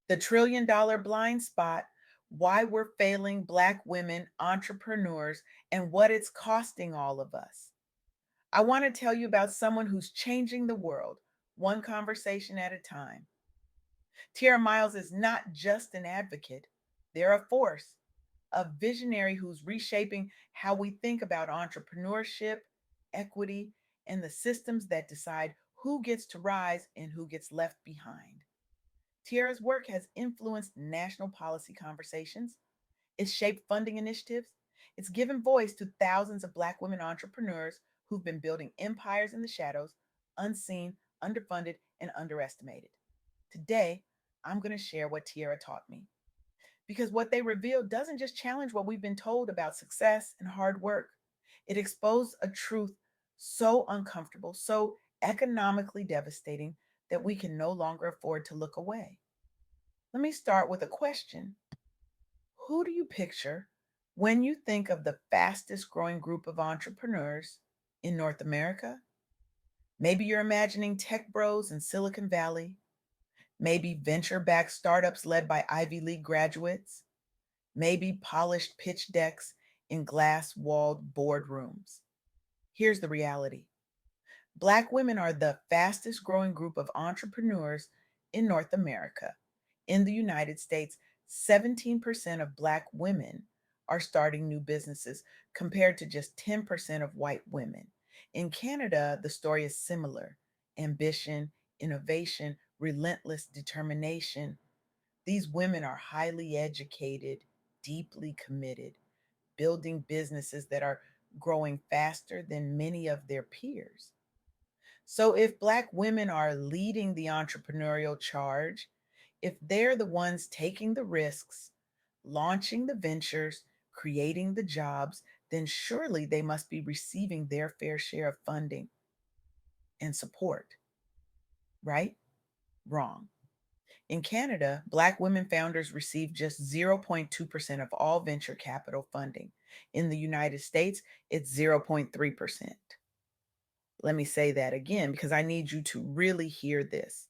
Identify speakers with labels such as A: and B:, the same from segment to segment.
A: The trillion-dollar blind spot, why we're failing Black women entrepreneurs, and what it's costing all of us. I want to tell you about someone who's changing the world, one conversation at a time. Tierra Miles is not just an advocate, they're a force, a visionary who's reshaping how we think about entrepreneurship, equity, and the systems that decide who gets to rise and who gets left behind. Tierra's work has influenced national policy conversations, it's shaped funding initiatives, it's given voice to thousands of Black women entrepreneurs who've been building empires in the shadows, unseen, underfunded, and underestimated. Today, I'm going to share what Tierra taught me. Because what they reveal doesn't just challenge what we've been told about success and hard work, it exposed a truth so uncomfortable, so economically devastating that we can no longer afford to look away. Let me start with a question. Who do you picture when you think of the fastest growing group of entrepreneurs in North America? Maybe you're imagining tech bros in Silicon Valley, maybe venture backed startups led by Ivy League graduates, maybe polished pitch decks in glass walled boardrooms. Here's the reality: Black women are the fastest growing group of entrepreneurs in North America. In the United States, 17% of Black women are starting new businesses compared to just 10% of white women. In Canada, the story is similar: ambition, innovation, relentless determination. These women are highly educated, deeply committed, building businesses that are growing faster than many of their peers. So, if Black women are leading the entrepreneurial charge, if they're the ones taking the risks, launching the ventures, creating the jobs, then surely they must be receiving their fair share of funding and support, right? Wrong. In Canada, Black women founders receive just 0.2% of all venture capital funding. In the United States, it's 0.3%. Let me say that again because I need you to really hear this: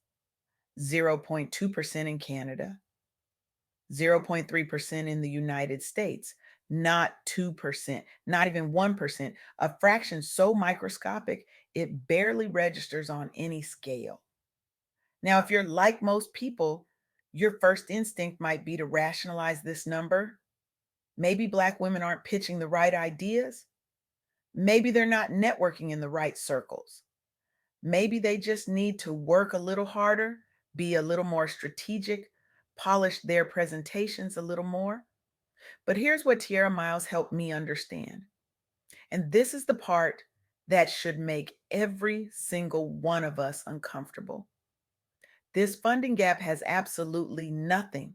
A: 0.2% in Canada, 0.3% in the United States, not 2%, not even 1%, a fraction so microscopic it barely registers on any scale. Now, if you're like most people, your first instinct might be to rationalize this number. Maybe Black women aren't pitching the right ideas. Maybe they're not networking in the right circles. Maybe they just need to work a little harder, be a little more strategic, polish their presentations a little more. But here's what Tierra Miles helped me understand. And this is the part that should make every single one of us uncomfortable. This funding gap has absolutely nothing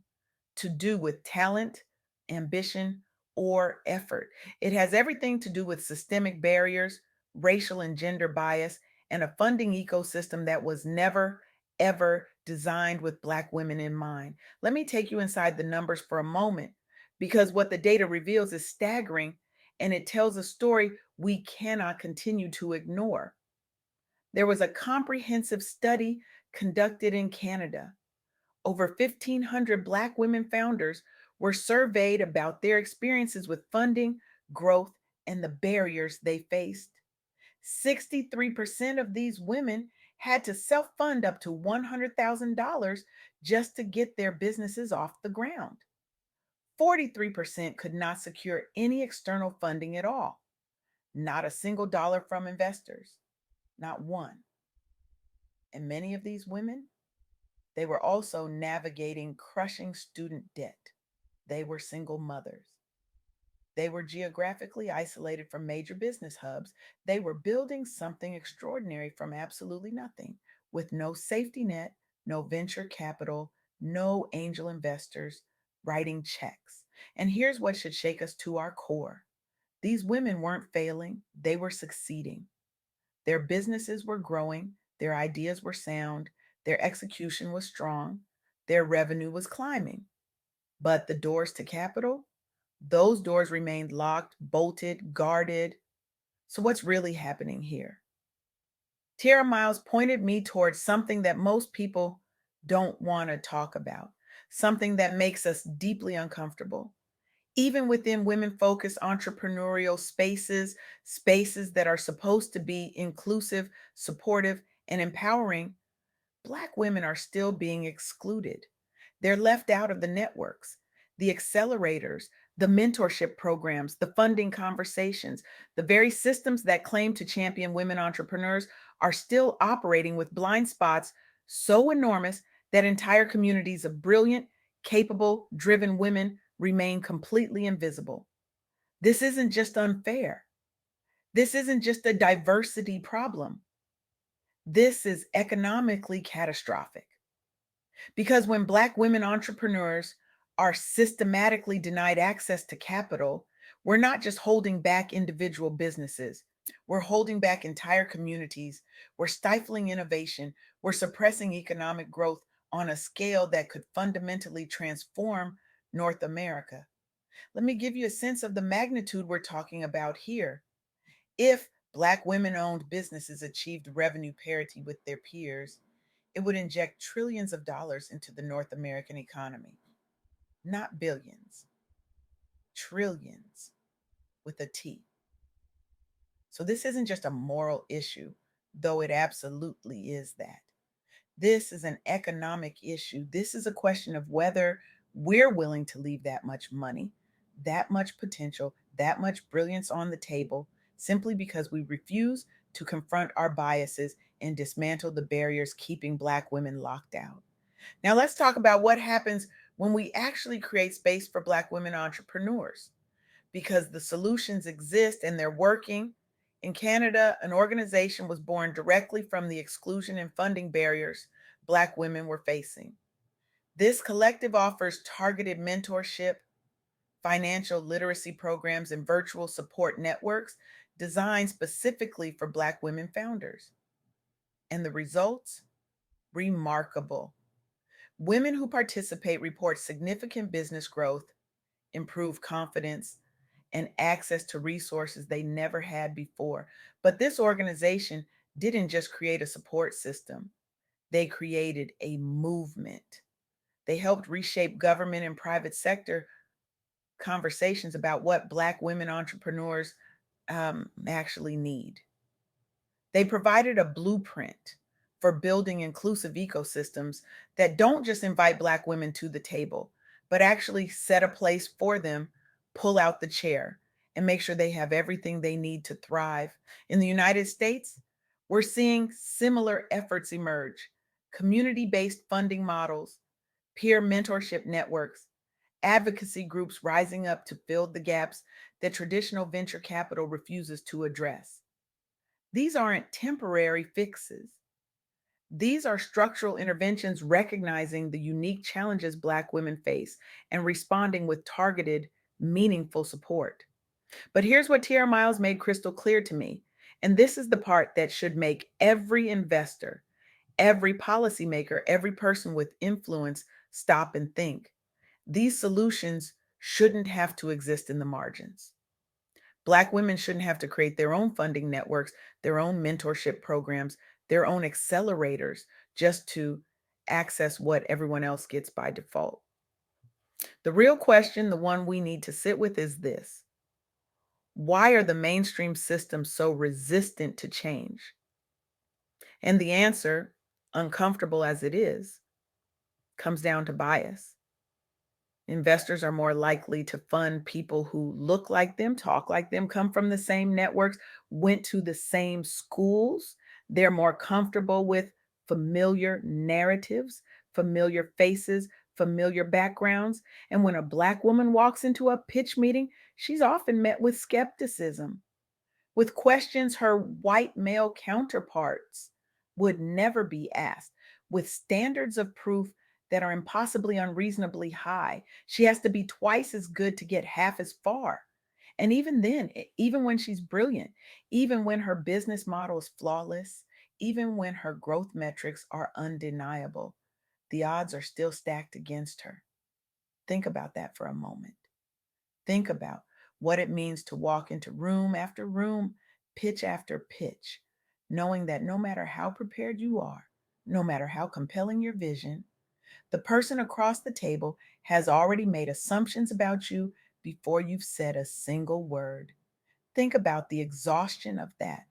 A: to do with talent, ambition, or effort. It has everything to do with systemic barriers, racial and gender bias, and a funding ecosystem that was never, ever designed with Black women in mind. Let me take you inside the numbers for a moment because what the data reveals is staggering and it tells a story we cannot continue to ignore. There was a comprehensive study conducted in Canada. Over 1,500 Black women founders were surveyed about their experiences with funding, growth, and the barriers they faced. 63% of these women had to self fund up to $100,000 just to get their businesses off the ground. 43% could not secure any external funding at all, not a single dollar from investors, not one. And many of these women, they were also navigating crushing student debt. They were single mothers. They were geographically isolated from major business hubs. They were building something extraordinary from absolutely nothing, with no safety net, no venture capital, no angel investors writing checks. And here's what should shake us to our core: these women weren't failing, they were succeeding. Their businesses were growing, their ideas were sound, their execution was strong, their revenue was climbing. But the doors to capital, those doors remained locked, bolted, guarded. So, what's really happening here? Tara Miles pointed me towards something that most people don't want to talk about, something that makes us deeply uncomfortable. Even within women focused entrepreneurial spaces, spaces that are supposed to be inclusive, supportive, and empowering, Black women are still being excluded. They're left out of the networks, the accelerators, the mentorship programs, the funding conversations. The very systems that claim to champion women entrepreneurs are still operating with blind spots so enormous that entire communities of brilliant, capable, driven women remain completely invisible. This isn't just unfair. This isn't just a diversity problem. This is economically catastrophic. Because when Black women entrepreneurs are systematically denied access to capital, we're not just holding back individual businesses, we're holding back entire communities, we're stifling innovation, we're suppressing economic growth on a scale that could fundamentally transform North America. Let me give you a sense of the magnitude we're talking about here. If Black women owned businesses achieved revenue parity with their peers, it would inject trillions of dollars into the North American economy. Not billions, trillions with a T. So this isn't just a moral issue, though it absolutely is that. This is an economic issue. This is a question of whether we're willing to leave that much money, that much potential, that much brilliance on the table simply because we refuse to confront our biases and dismantle the barriers keeping Black women locked out. Now, let's talk about what happens when we actually create space for Black women entrepreneurs because the solutions exist and they're working. In Canada, an organization was born directly from the exclusion and funding barriers Black women were facing. This collective offers targeted mentorship, financial literacy programs, and virtual support networks designed specifically for Black women founders. And the results? Remarkable. Women who participate report significant business growth, improved confidence, and access to resources they never had before. But this organization didn't just create a support system, they created a movement. They helped reshape government and private sector conversations about what Black women entrepreneurs actually need. They provided a blueprint for building inclusive ecosystems that don't just invite Black women to the table, but actually set a place for them, pull out the chair, and make sure they have everything they need to thrive. In the United States, we're seeing similar efforts emerge: community based funding models, peer mentorship networks, advocacy groups rising up to fill the gaps that traditional venture capital refuses to address. These aren't temporary fixes. These are structural interventions recognizing the unique challenges Black women face and responding with targeted, meaningful support. But here's what Tierra Miles made crystal clear to me. And this is the part that should make every investor, every policymaker, every person with influence stop and think. These solutions shouldn't have to exist in the margins. Black women shouldn't have to create their own funding networks, their own mentorship programs, their own accelerators just to access what everyone else gets by default. The real question, the one we need to sit with, is this: why are the mainstream systems so resistant to change? And the answer, uncomfortable as it is, comes down to bias. Investors are more likely to fund people who look like them, talk like them, come from the same networks, went to the same schools. They're more comfortable with familiar narratives, familiar faces, familiar backgrounds. And when a Black woman walks into a pitch meeting, she's often met with skepticism, with questions her white male counterparts would never be asked, with standards of proof that are impossibly unreasonably high. She has to be twice as good to get half as far. And even then, even when she's brilliant, even when her business model is flawless, even when her growth metrics are undeniable, the odds are still stacked against her. Think about that for a moment. Think about what it means to walk into room after room, pitch after pitch, knowing that no matter how prepared you are, no matter how compelling your vision, The person across the table has already made assumptions about you before you've said a single word. Think about the exhaustion of that,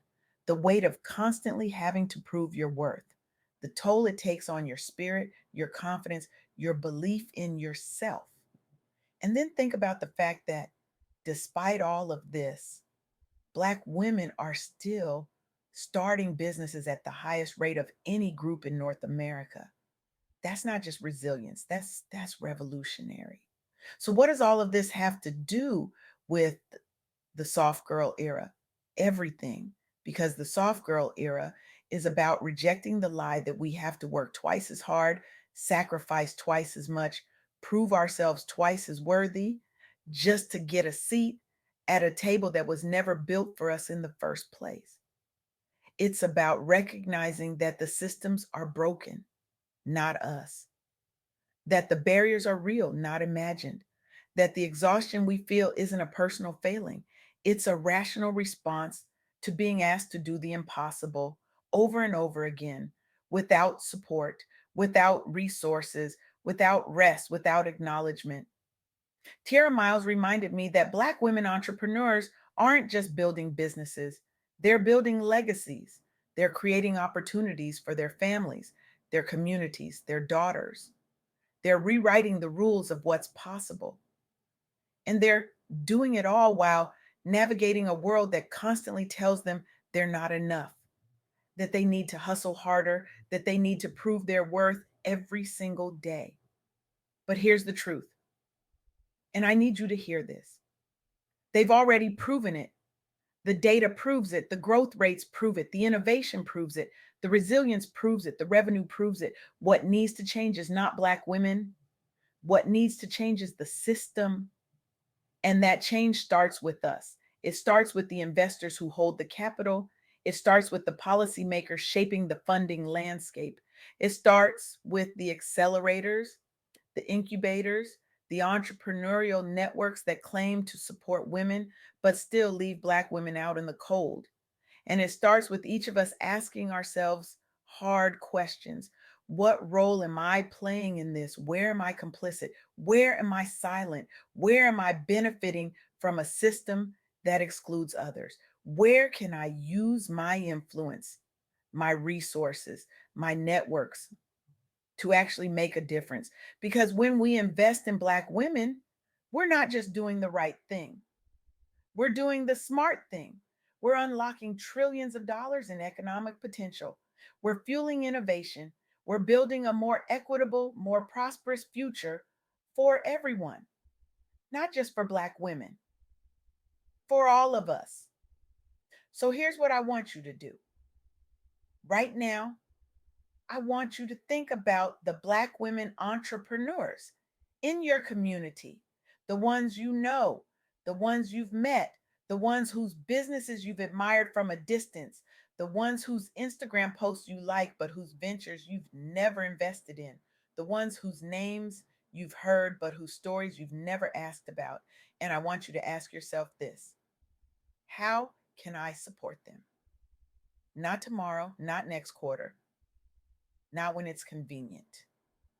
A: the weight of constantly having to prove your worth, the toll it takes on your spirit, your confidence, your belief in yourself. And then think about the fact that despite all of this, Black women are still starting businesses at the highest rate of any group in North America. That's not just resilience, that's revolutionary. So what does all of this have to do with the soft girl era? Everything, because the soft girl era is about rejecting the lie that we have to work twice as hard, sacrifice twice as much, prove ourselves twice as worthy just to get a seat at a table that was never built for us in the first place. It's about recognizing that the systems are broken, not us, that the barriers are real, not imagined, that the exhaustion we feel isn't a personal failing. It's a rational response to being asked to do the impossible over and over again without support, without resources, without rest, without acknowledgement. Tierra Miles reminded me that Black women entrepreneurs aren't just building businesses, they're building legacies. They're creating opportunities for their families, their communities, their daughters. They're rewriting the rules of what's possible. And they're doing it all while navigating a world that constantly tells them they're not enough, that they need to hustle harder, that they need to prove their worth every single day. But here's the truth, and I need you to hear this. They've already proven it. The data proves it. The growth rates prove it. The innovation proves it. The resilience proves it. The revenue proves it. What needs to change is not Black women. What needs to change is the system. And that change starts with us. It starts with the investors who hold the capital. It starts with the policymakers shaping the funding landscape. It starts with the accelerators, the incubators, the entrepreneurial networks that claim to support women, but still leave Black women out in the cold. And it starts with each of us asking ourselves hard questions. What role am I playing in this? Where am I complicit? Where am I silent? Where am I benefiting from a system that excludes others? Where can I use my influence, my resources, my networks to actually make a difference? Because when we invest in Black women, we're not just doing the right thing. We're doing the smart thing. We're unlocking trillions of dollars in economic potential. We're fueling innovation. We're building a more equitable, more prosperous future for everyone, not just for Black women, for all of us. So here's what I want you to do. Right now, I want you to think about the Black women entrepreneurs in your community, the ones you know, the ones you've met, the ones whose businesses you've admired from a distance, the ones whose Instagram posts you like, but whose ventures you've never invested in, the ones whose names you've heard, but whose stories you've never asked about. And I want you to ask yourself this: how can I support them? Not tomorrow, not next quarter, not when it's convenient.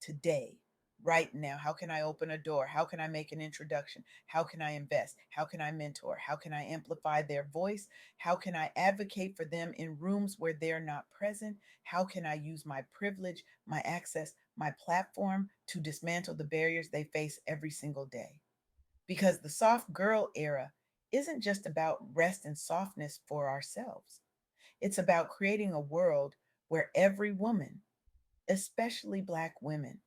A: Today, right now. How can I open a door? How can I make an introduction? How can I invest? How can I mentor? How can I amplify their voice? How can I advocate for them in rooms where they're not present? How can I use my privilege, my access, my platform to dismantle the barriers they face every single day? Because the soft girl era isn't just about rest and softness for ourselves. It's about creating a world where every woman, especially Black women,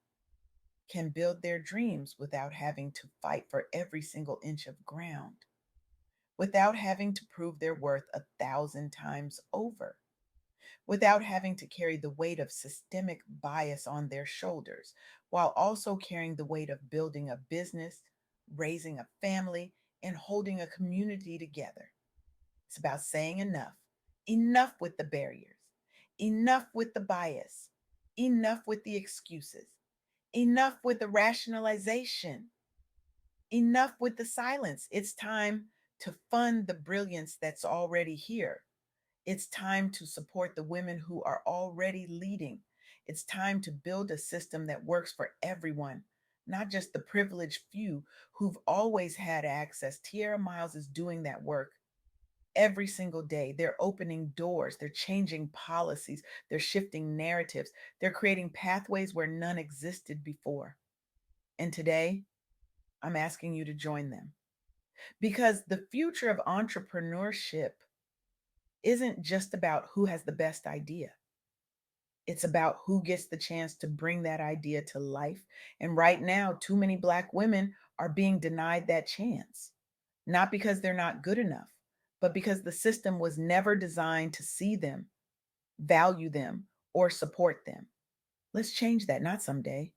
A: can build their dreams without having to fight for every single inch of ground, without having to prove their worth 1,000 times over, without having to carry the weight of systemic bias on their shoulders, while also carrying the weight of building a business, raising a family, and holding a community together. It's about saying enough, enough with the barriers, enough with the bias, enough with the excuses, enough with the rationalization, enough with the silence. It's time to fund the brilliance that's already here. It's time to support the women who are already leading. It's time to build a system that works for everyone, not just the privileged few who've always had access. Tierra Miles is doing that work every single day. They're opening doors, they're changing policies, they're shifting narratives, they're creating pathways where none existed before. And today, I'm asking you to join them because the future of entrepreneurship isn't just about who has the best idea. It's about who gets the chance to bring that idea to life. And right now, too many Black women are being denied that chance, not because they're not good enough, but because the system was never designed to see them, value them, or support them. Let's change that, not someday,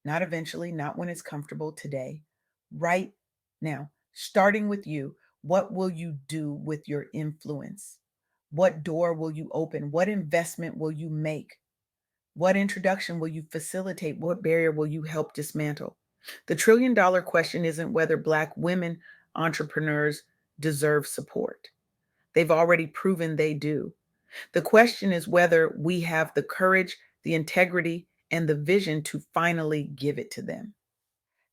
A: not eventually, not when it's comfortable, today, right now, starting with you. What will you do with your influence? What door will you open? What investment will you make? What introduction will you facilitate? What barrier will you help dismantle? The $1 trillion question isn't whether Black women entrepreneurs deserve support. They've already proven they do. The question is whether we have the courage, the integrity, and the vision to finally give it to them.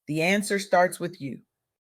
A: The answer starts with you.